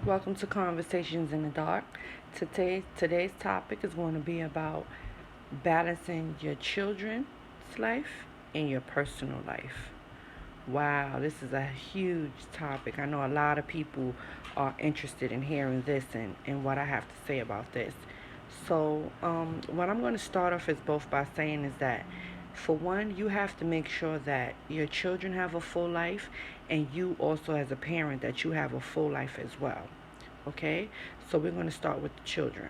Welcome to Conversations in the Dark. Today's topic is going to be about balancing your children's life and your personal life. Wow, this is a huge topic. I know a lot of people are interested in hearing this and what I have to say about this. What I'm going to start off is both by saying is that, for one, you have to make sure that your children have a full life, and you also, as a parent, that you have a full life as well. Okay? So, we're going to start with the children.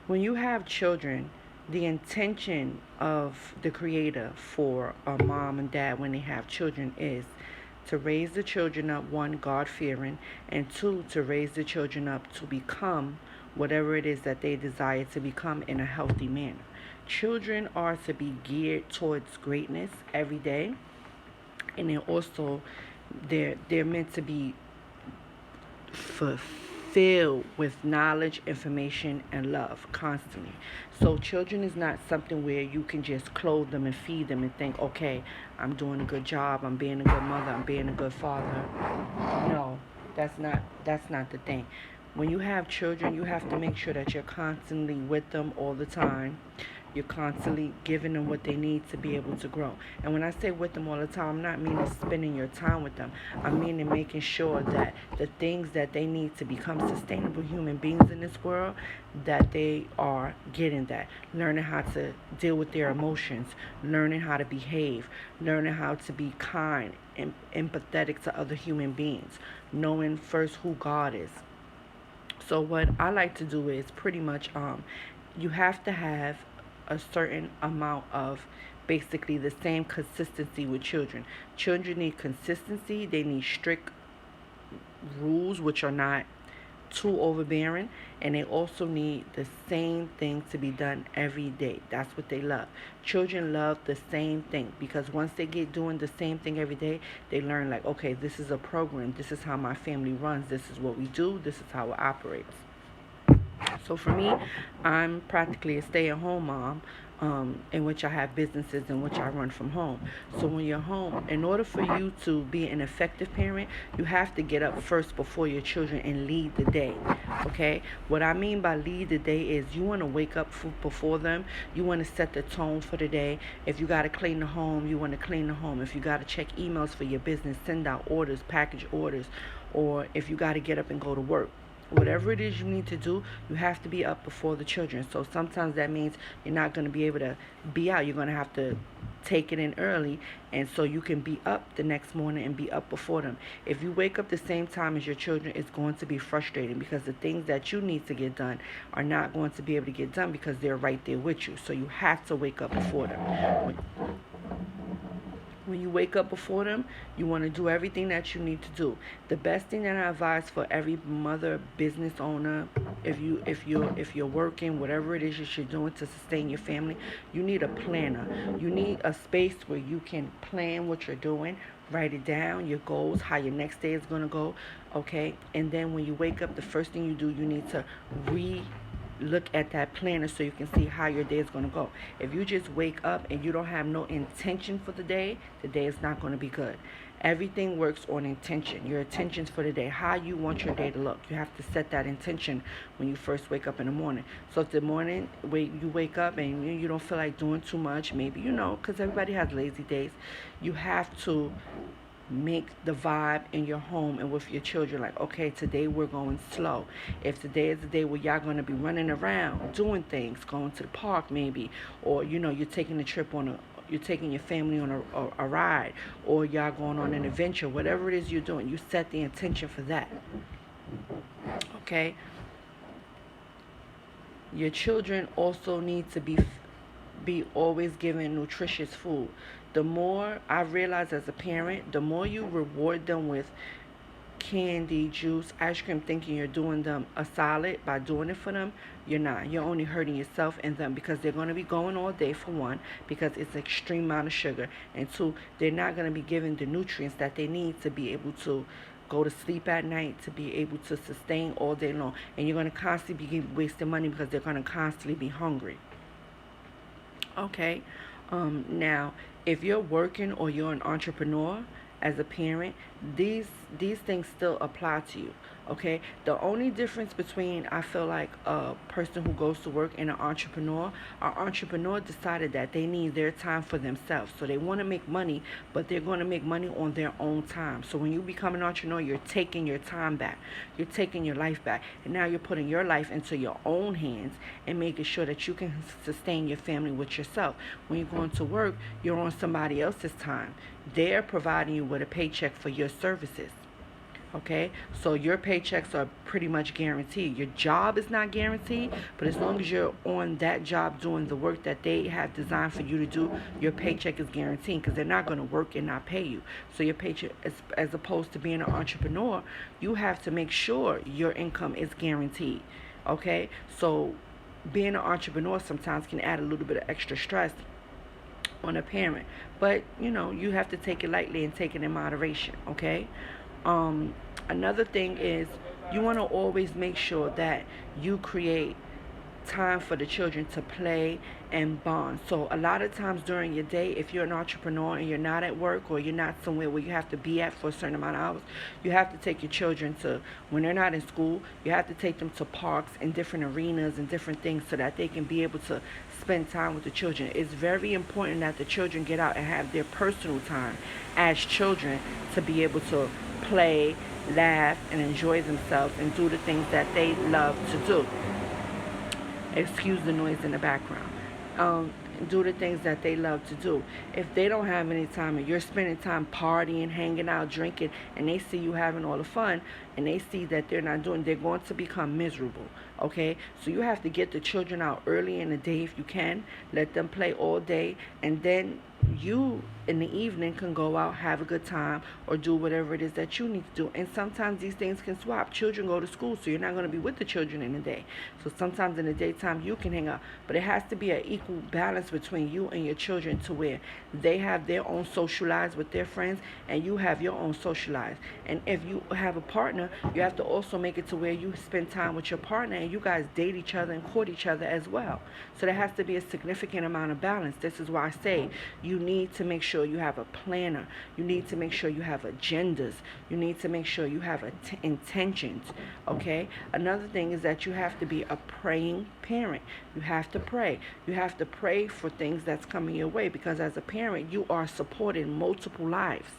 When you have children, the intention of the creator for a mom and dad when they have children is to raise the children up, one, God fearing, and two, to raise the children up to become whatever it is that they desire to become in a healthy manner. Children are to be geared towards greatness every day, and then also they're meant to be fulfilled with knowledge, information, and love constantly. So children is not something where you can just clothe them and feed them and think, okay, I'm doing a good job, I'm being a good mother, I'm being a good father. No, that's not the thing. When you have children, you have to make sure that you're constantly with them all the time. You're constantly giving them what they need to be able to grow. And when I say with them all the time, I'm not meaning spending your time with them. I mean in making sure that the things that they need to become sustainable human beings in this world, that they are getting that. Learning how to deal with their emotions, learning how to behave, learning how to be kind and empathetic to other human beings, knowing first who God is. So what I like to do is pretty much you have to have a certain amount of basically the same consistency with children. Children need consistency, they need strict rules which are not too overbearing, and they also need the same thing to be done every day. That's what they love. Children love the same thing because once they get doing the same thing every day, they learn like, okay, this is a program, this is how my family runs, this is what we do, this is how it operates. So for me, I'm practically a stay-at-home mom, in which I have businesses in which I run from home. So when you're home, in order for you to be an effective parent, you have to get up first before your children and lead the day. Okay? What I mean by lead the day is you want to wake up before them. You want to set the tone for the day. If you got to clean the home, you want to clean the home. If you got to check emails for your business, send out orders, package orders, or if you got to get up and go to work, whatever it is you need to do, you have to be up before the children. So sometimes that means you're not going to be able to be out. You're going to have to take it in early, and so you can be up the next morning and be up before them. If you wake up the same time as your children, it's going to be frustrating because the things that you need to get done are not going to be able to get done because they're right there with you. So you have to wake up before them. When you wake up before them, you want to do everything that you need to do. The best thing that I advise for every mother, business owner, if you're working, whatever it is that you're doing to sustain your family, you need a planner. You need a space where you can plan what you're doing, write it down, your goals, how your next day is going to go, okay? And then when you wake up, the first thing you do, you need to look at that planner so you can see how your day is going to go. If you just wake up and you don't have no intention for the day is not going to be good. Everything works on intention. Your intentions for the day, how you want your day to look. You have to set that intention when you first wake up in the morning. So if the morning you wake up and you don't feel like doing too much, maybe, because everybody has lazy days, you have to make the vibe in your home and with your children like, okay, today we're going slow. If today is the day where y'all going to be running around doing things, going to the park maybe, or you're taking a trip on a you're taking your family on a ride, or y'all going on an adventure, whatever it is you're doing, you set the intention for that. Okay? Your children also need to be always given nutritious food. The more I realize as a parent, the more you reward them with candy, juice, ice cream, thinking you're doing them a solid by doing it for them, you're not. You're only hurting yourself and them because they're going to be going all day, for one, because it's an extreme amount of sugar, and two, they're not going to be given the nutrients that they need to be able to go to sleep at night, to be able to sustain all day long. And you're going to constantly be wasting money because they're going to constantly be hungry. Okay. Now, if you're working or you're an entrepreneur, as a parent, these things still apply to you. Okay, the only difference between, I feel like, a person who goes to work and an entrepreneur decided that they need their time for themselves. So they want to make money, but they're going to make money on their own time. So when you become an entrepreneur, you're taking your time back, you're taking your life back, and now you're putting your life into your own hands and making sure that you can sustain your family with yourself. When you're going to work, you're on somebody else's time. They're providing you with a paycheck for your services. Okay, so your paychecks are pretty much guaranteed. Your job is not guaranteed, but as long as you're on that job doing the work that they have designed for you to do, your paycheck is guaranteed, because they're not going to work and not pay you. So your paycheck, as opposed to being an entrepreneur, you have to make sure your income is guaranteed. Okay, so being an entrepreneur sometimes can add a little bit of extra stress on a parent, but you have to take it lightly and take it in moderation. Okay. um Another thing is, you want to always make sure that you create time for the children to play and bond. So a lot of times during your day, if you're an entrepreneur and you're not at work, or you're not somewhere where you have to be at for a certain amount of hours, you have to take your children to, when they're not in school, you have to take them to parks and different arenas and different things, so that they can be able to spend time with the children. It's very important that the children get out and have their personal time as children, to be able to play, laugh, and enjoy themselves and do the things that they love to do. Excuse the noise in the background. um, do the things that they love to do. If they don't have any time and you're spending time partying, hanging out, drinking, and they see you having all the fun, and they see that they're going to become miserable. Okay, so you have to get the children out early in the day if you can. Let them play all day, and then you in the evening can go out, have a good time, or do whatever it is that you need to do. And sometimes these things can swap. Children go to school, so you're not going to be with the children in the day. So sometimes in the daytime you can hang out, but it has to be an equal balance between you and your children, to where they have their own social lives with their friends and you have your own social lives. And if you have a partner, you have to also make it to where you spend time with your partner and you guys date each other and court each other as well. So there has to be a significant amount of balance. This is why I say you need to make sure you have a planner. You need to make sure you have agendas. You need to make sure you have intentions. Okay? Another thing is that you have to be a praying parent. You have to pray. You have to pray for things that's coming your way, because as a parent, you are supporting multiple lives.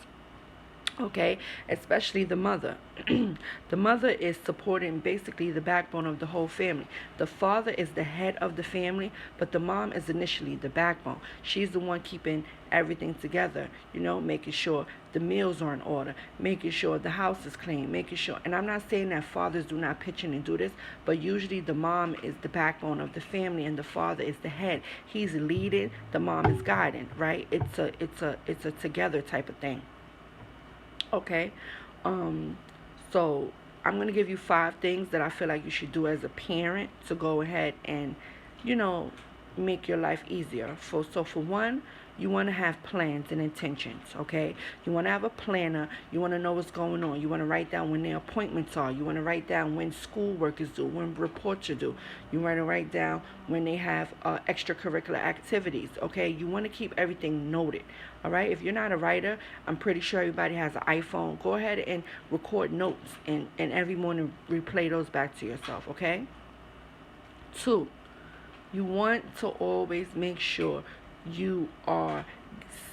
Okay, especially the mother. The mother is supporting basically the backbone of the whole family. The father is the head of the family, but the mom is initially the backbone. She's the one keeping everything together, making sure the meals are in order, making sure the house is clean, making sure. And I'm not saying that fathers do not pitch in and do this, but usually the mom is the backbone of the family and the father is the head. He's leading, the mom is guiding, right? It's a together type of thing. Okay, so I'm going to give you 5 things that I feel like you should do as a parent to go ahead and, you know, make your life easier. For one, you want to have plans and intentions, okay? You want to have a planner. You want to know what's going on. You want to write down when their appointments are. You want to write down when schoolwork is due, when reports are due. You want to write down when they have extracurricular activities, okay? You want to keep everything noted, all right? If you're not a writer, I'm pretty sure everybody has an iPhone. Go ahead and record notes and every morning replay those back to yourself, okay? 2, you want to always make sure you are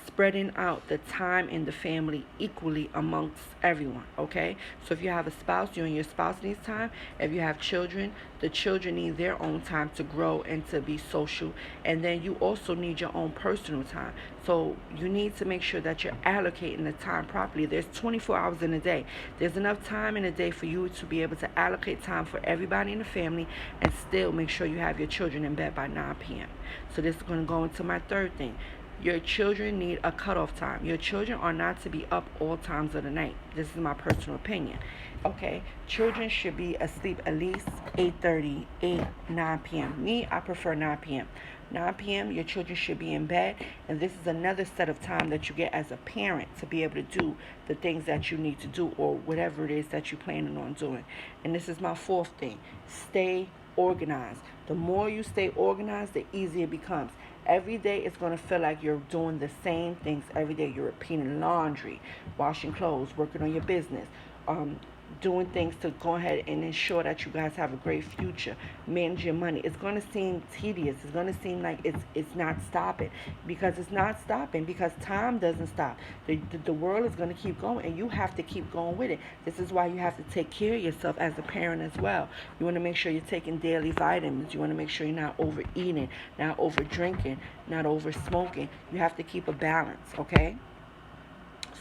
spreading out the time in the family equally amongst everyone, okay? So if you have a spouse, you and your spouse needs time. If you have children, the children need their own time to grow and to be social. And then you also need your own personal time. So you need to make sure that you're allocating the time properly. There's 24 hours in a day. There's enough time in a day for you to be able to allocate time for everybody in the family and still make sure you have your children in bed by 9 p.m. So this is going to go into my 3rd thing. Your children need a cutoff time. Your children are not to be up all times of the night. This is my personal opinion. Okay, children should be asleep at least 8:30, 9 p.m. Me, I prefer 9 p.m. 9 p.m., your children should be in bed, and this is another set of time that you get as a parent to be able to do the things that you need to do or whatever it is that you're planning on doing. And this is my 4th thing. Stay organized. The more you stay organized, the easier it becomes. Every day it's going to feel like you're doing the same things every day. You're repeating laundry, washing clothes, working on your business, um, doing things to go ahead and ensure that you guys have a great future, manage your money. It's going to seem tedious. It's going to seem like it's not stopping, because it's not stopping, because time doesn't stop. The world is going to keep going, and you have to keep going with it. This is why you have to take care of yourself as a parent as well. You want to make sure you're taking daily vitamins. You want to make sure you're not overeating, not over drinking, not over smoking. You have to keep a balance, okay?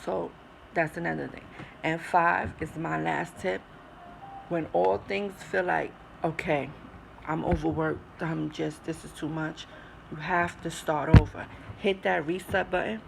So that's another thing. And 5 is my last tip. When all things feel like, okay, I'm overworked, this is too much, you have to start over. Hit that reset button,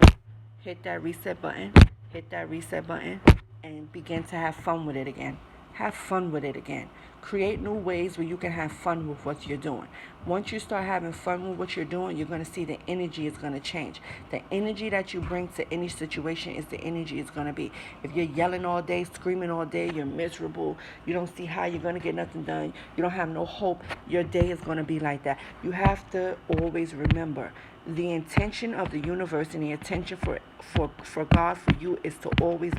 hit that reset button, hit that reset button, and begin to have fun with it again. Have fun with it again. Create new ways where you can have fun with what you're doing. Once you start having fun with what you're doing, you're going to see the energy is going to change. The energy that you bring to any situation is the energy it's going to be. If you're yelling all day, screaming all day, you're miserable, you don't see how you're going to get nothing done, you don't have no hope, your day is going to be like that. You have to always remember the intention of the universe and the intention for God for you is to always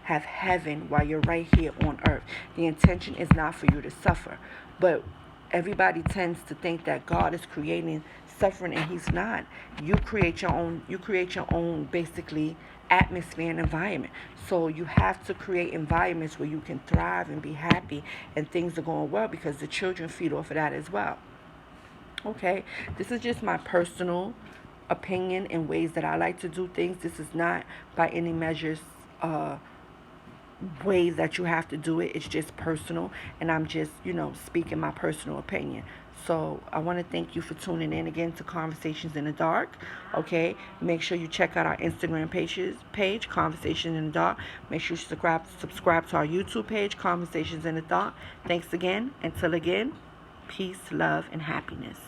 have heaven while you're right here on earth. The intention is not for you to suffer. But everybody tends to think that God is creating suffering, and he's not. You create your own basically atmosphere and environment. So you have to create environments where you can thrive and be happy and things are going well, because the children feed off of that as well. Okay, this is just my personal opinion and ways that I like to do things. This is not by any measures ways that you have to do it. It's just personal, and I'm just, speaking my personal opinion. So I want to thank you for tuning in again to Conversations in the Dark. Okay, make sure you check out our Instagram page, Conversations in the Dark. Make sure you subscribe to our YouTube page, Conversations in the Dark. Thanks again. Until again, peace, love, and happiness.